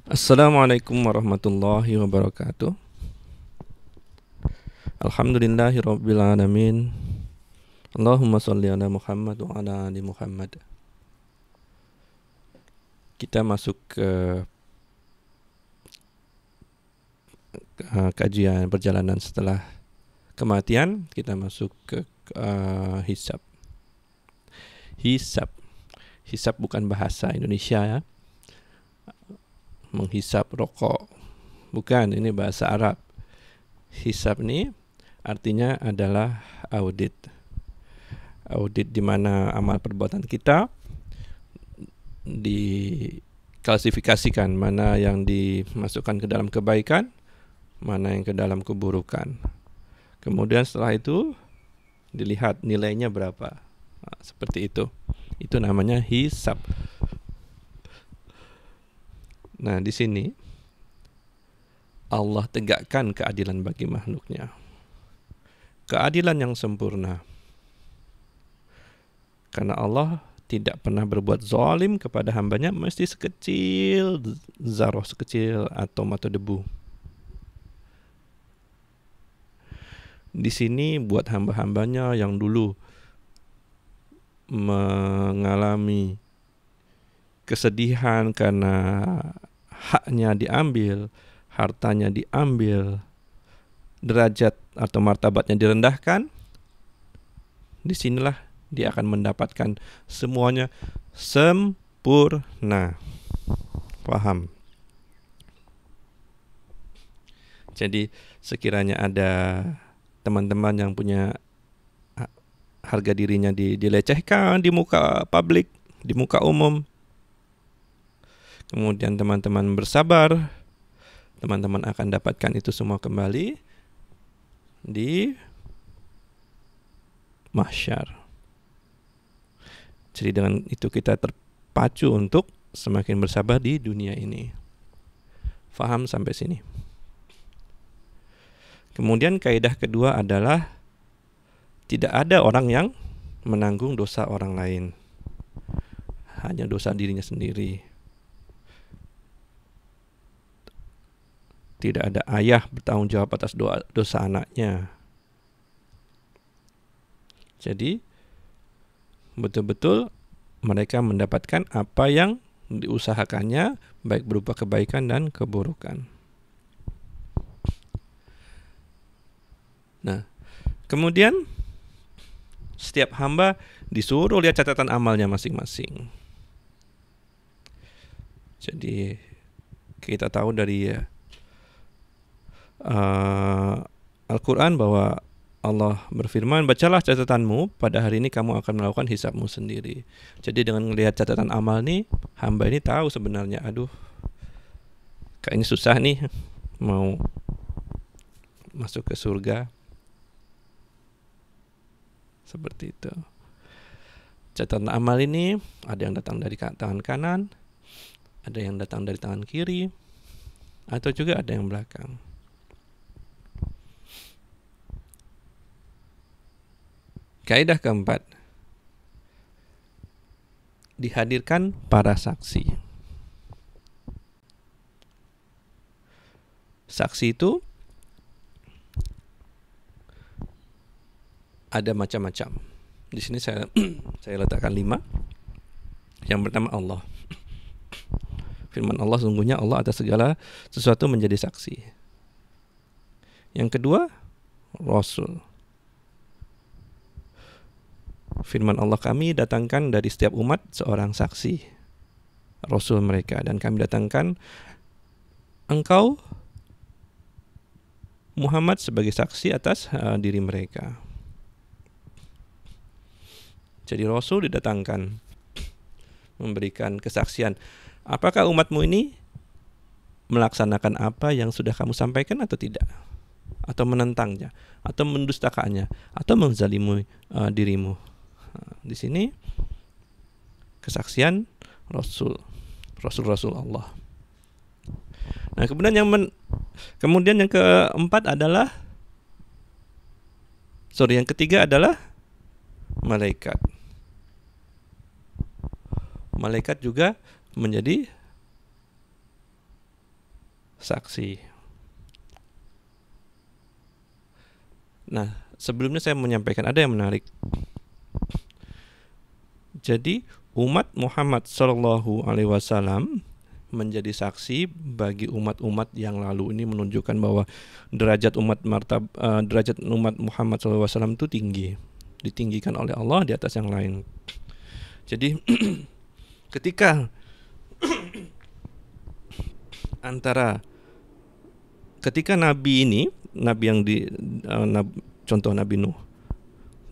Assalamualaikum warahmatullahi wabarakatuh. Alhamdulillahirabbil alamin. Allahumma shalli ala Muhammad wa ala ali Muhammad. Kita masuk ke kajian perjalanan setelah kematian. Kita masuk ke hisab. Hisab. Hisab bukan bahasa Indonesia ya. Menghisap rokok. Bukan, ini bahasa Arab. Hisab ini artinya adalah audit. Audit di mana amal perbuatan kita diklasifikasikan, mana yang dimasukkan ke dalam kebaikan, mana yang ke dalam keburukan. Kemudian setelah itu dilihat nilainya berapa. Nah, seperti itu. Itu namanya hisab. Nah, di sini Allah tegakkan keadilan bagi makhluknya. Keadilan yang sempurna. Karena Allah tidak pernah berbuat zalim kepada hambanya, mesti sekecil zarah, sekecil atom atau debu. Di sini buat hamba-hambanya yang dulu mengalami kesedihan karena haknya diambil, hartanya diambil, derajat atau martabatnya direndahkan, disinilah dia akan mendapatkan semuanya sempurna. Paham? Jadi sekiranya ada teman-teman yang punya harga dirinya dilecehkan di muka publik, di muka umum, kemudian teman-teman bersabar, teman-teman akan dapatkan itu semua kembali di mahsyar. Jadi dengan itu kita terpacu untuk semakin bersabar di dunia ini. Faham sampai sini? Kemudian kaidah kedua adalah tidak ada orang yang menanggung dosa orang lain. Hanya dosa dirinya sendiri. Tidak ada ayah bertanggung jawab atas dosa anaknya. Jadi betul-betul mereka mendapatkan apa yang diusahakannya, baik berupa kebaikan dan keburukan. Nah, kemudian setiap hamba disuruh lihat catatan amalnya masing-masing. Jadi kita tahu dari Al-Quran bahwa Allah berfirman, bacalah catatanmu, pada hari ini kamu akan melakukan hisabmu sendiri. Jadi dengan melihat catatan amal nih, hamba ini tahu sebenarnya, aduh, kayaknya susah nih mau masuk ke surga. Seperti itu. Catatan amal ini ada yang datang dari tangan kanan, ada yang datang dari tangan kiri, atau juga ada yang belakang. Kaidah keempat, dihadirkan para saksi. Saksi itu ada macam-macam. Di sini saya letakkan 5. Yang pertama Allah. Firman Allah, sungguhnya Allah atas segala sesuatu menjadi saksi. Yang kedua, Rasul. Firman Allah, kami datangkan dari setiap umat seorang saksi, Rasul mereka, dan kami datangkan engkau Muhammad sebagai saksi atas diri mereka. Jadi Rasul didatangkan memberikan kesaksian. Apakah umatmu ini melaksanakan apa yang sudah kamu sampaikan atau tidak? Atau menentangnya, atau mendustakannya, atau menzalimi dirimu. Di sini kesaksian Rasul Allah. Nah, kemudian yang keempat adalah yang ketiga adalah malaikat. Malaikat juga menjadi saksi. Nah, sebelumnya saya menyampaikan ada yang menarik. Jadi umat Muhammad Shallallahu Alaihi Wasallam menjadi saksi bagi umat-umat yang lalu. Ini menunjukkan bahwa derajat umat Muhammad Shallallahu Alaihi Wasallam itu tinggi, ditinggikan oleh Allah di atas yang lain. Jadi ketika ketika nabi ini, nabi yang contoh Nabi Nuh,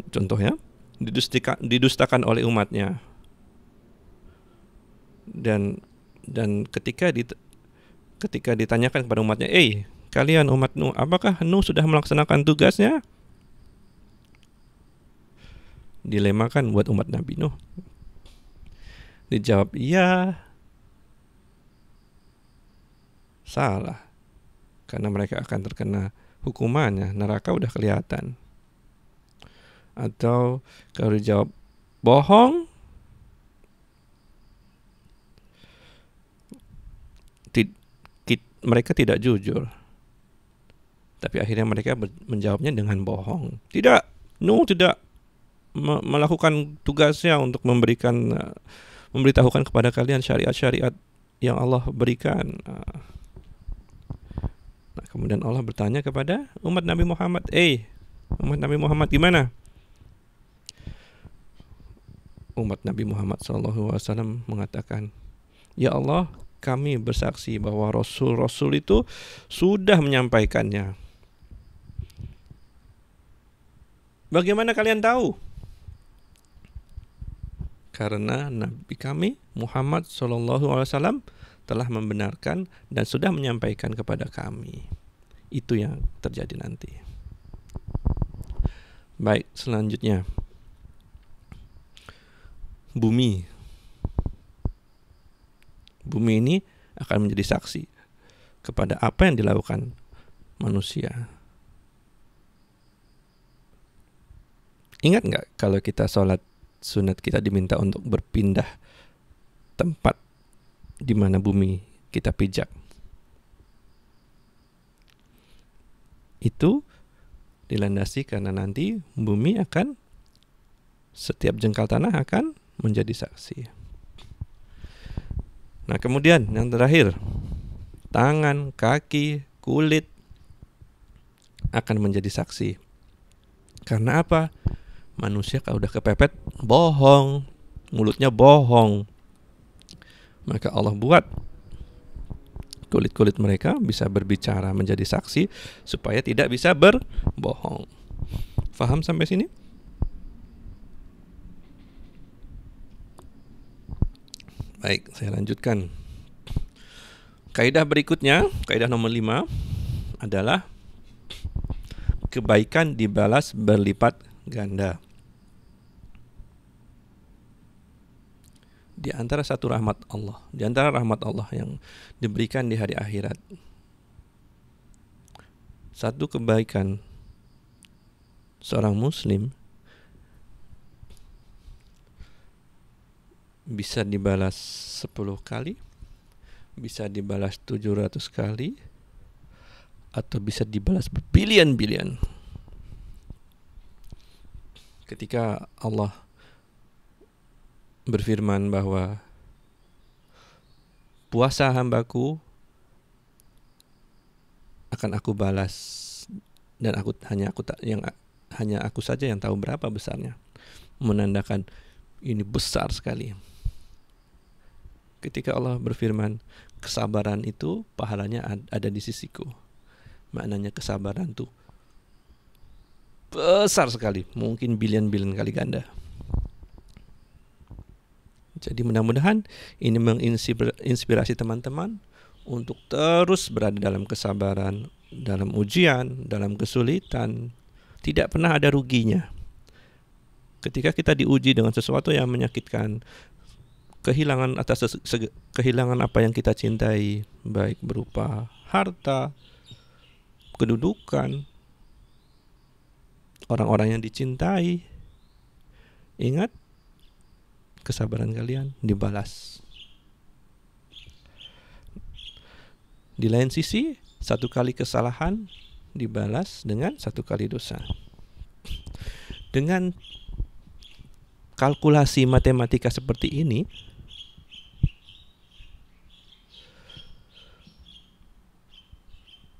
contohnya didustakan oleh umatnya, dan ketika ditanyakan kepada umatnya, kalian umat Nuh, apakah Nuh sudah melaksanakan tugasnya? Dilemakan buat umat Nabi Nuh. Dijawab, iya. Salah. Karena mereka akan terkena hukumannya, neraka udah kelihatan. Atau kalau dijawab bohong, mereka tidak jujur. Tapi akhirnya mereka menjawabnya dengan bohong. Tidak, Nuh tidak melakukan tugasnya untuk memberitahukan kepada kalian syariat-syariat yang Allah berikan. Nah, kemudian Allah bertanya kepada umat Nabi Muhammad, umat Nabi Muhammad gimana? Umat Nabi Muhammad SAW mengatakan, ya Allah, kami bersaksi bahwa Rasul-Rasul itu sudah menyampaikannya. Bagaimana kalian tahu? Karena Nabi kami Muhammad SAW telah membenarkan dan sudah menyampaikan kepada kami. Itu yang terjadi nanti. Baik, selanjutnya bumi ini akan menjadi saksi kepada apa yang dilakukan manusia. Ingat nggak kalau kita sholat sunat, kita diminta untuk berpindah tempat di mana bumi kita pijak. Itu dilandasi karena nanti bumi akan, setiap jengkal tanah akan menjadi saksi. Nah, kemudian yang terakhir, tangan, kaki, kulit akan menjadi saksi. Karena apa? Manusia kalau udah kepepet bohong, mulutnya bohong, maka Allah buat kulit-kulit mereka bisa berbicara, menjadi saksi supaya tidak bisa berbohong. Faham sampai sini? Baik, saya lanjutkan. Kaidah berikutnya, kaidah nomor 5 adalah kebaikan dibalas berlipat ganda. Di antara satu rahmat Allah, di antara rahmat Allah yang diberikan di hari akhirat, satu kebaikan seorang muslim bisa dibalas 10 kali, bisa dibalas 700 kali, atau bisa dibalas berbilion-bilion. Ketika Allah berfirman bahwa puasa hambaku akan aku balas, dan hanya aku saja yang tahu berapa besarnya, menandakan ini besar sekali. Ketika Allah berfirman, kesabaran itu pahalanya ada di sisiku, maknanya kesabaran itu besar sekali, mungkin bilion-bilion kali ganda. Jadi mudah-mudahan ini menginspirasi teman-teman untuk terus berada dalam kesabaran, dalam ujian, dalam kesulitan. Tidak pernah ada ruginya. Ketika kita diuji dengan sesuatu yang menyakitkan, kehilangan apa yang kita cintai, baik berupa harta, kedudukan, orang-orang yang dicintai, ingat, kesabaran kalian dibalas. Di lain sisi, 1 kali kesalahan dibalas dengan 1 kali dosa. Dengan kalkulasi matematika seperti ini,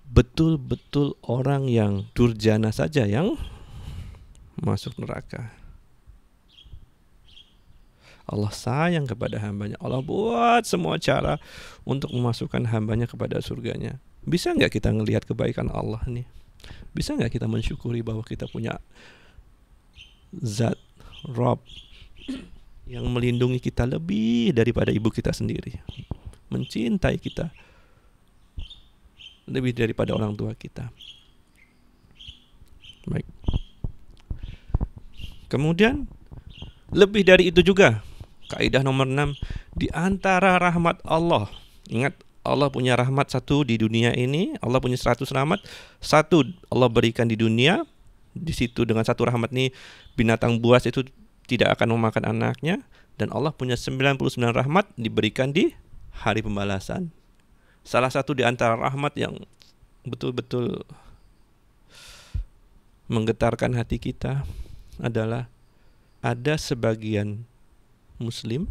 betul-betul orang yang durjana saja yang masuk neraka. Allah sayang kepada hambanya. Allah buat semua cara untuk memasukkan hambanya kepada surganya. Bisa nggak kita ngelihat kebaikan Allah nih? Bisa nggak kita mensyukuri bahwa kita punya Zat Rob yang melindungi kita lebih daripada ibu kita sendiri, mencintai kita lebih daripada orang tua kita. Baik. Kemudian lebih dari itu juga, kaidah nomor 6, di antara rahmat Allah. Ingat, Allah punya rahmat 1 di dunia ini, Allah punya 100 rahmat. 1 Allah berikan di dunia. Di situ dengan 1 rahmat ini binatang buas itu tidak akan memakan anaknya, dan Allah punya 99 rahmat diberikan di hari pembalasan. Salah satu di antara rahmat yang betul-betul menggetarkan hati kita adalah ada sebagian muslim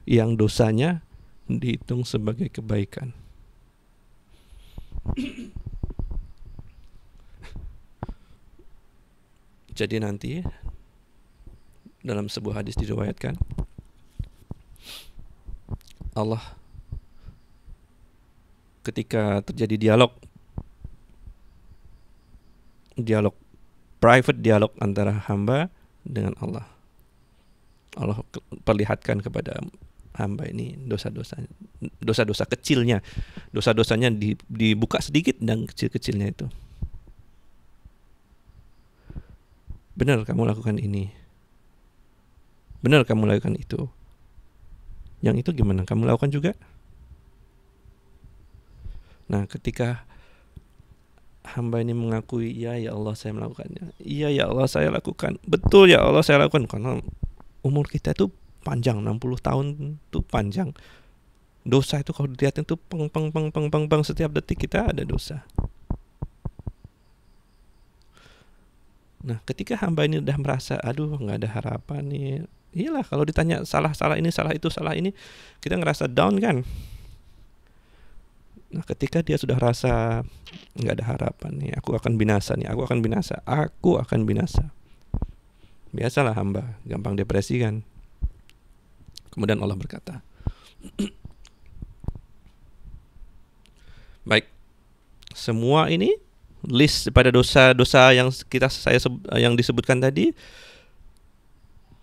yang dosanya dihitung sebagai kebaikan. Jadi nanti dalam sebuah hadis diriwayatkan, Allah ketika terjadi dialog private, dialog antara hamba dengan Allah, Allah perlihatkan kepada hamba ini dosa-dosa kecilnya, dosa-dosanya dibuka sedikit dan kecil-kecilnya itu. Benar kamu lakukan ini, benar kamu lakukan itu. Yang itu gimana? Kamu lakukan juga? Nah, ketika hamba ini mengakui, ya Allah saya melakukannya, iya ya Allah saya lakukan, betul ya Allah saya lakukan, karena umur kita itu panjang, 60 tahun itu panjang. Dosa itu kalau dilihat itu peng setiap detik kita ada dosa. Nah, ketika hamba ini udah merasa, aduh nggak ada harapan nih, iyalah kalau ditanya salah ini, salah itu, salah ini, kita ngerasa down kan. Nah, ketika dia sudah rasa nggak ada harapan nih, aku akan binasa, biasalah hamba gampang depresi kan. Kemudian Allah berkata, baik, semua ini list pada dosa-dosa yang yang disebutkan tadi,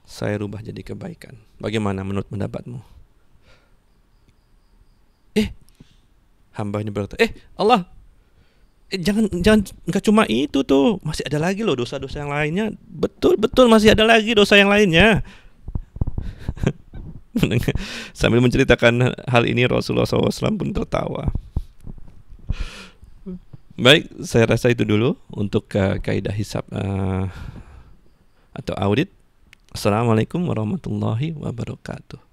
saya rubah jadi kebaikan. Bagaimana menurut pendapatmu? Hamba ini berkata, Allah, jangan nggak cuma itu tuh, masih ada lagi loh dosa-dosa yang lainnya. Betul masih ada lagi dosa yang lainnya. Sambil menceritakan hal ini, Rasulullah SAW pun tertawa. Baik, saya rasa itu dulu untuk kaidah hisab atau audit. Assalamualaikum warahmatullahi wabarakatuh.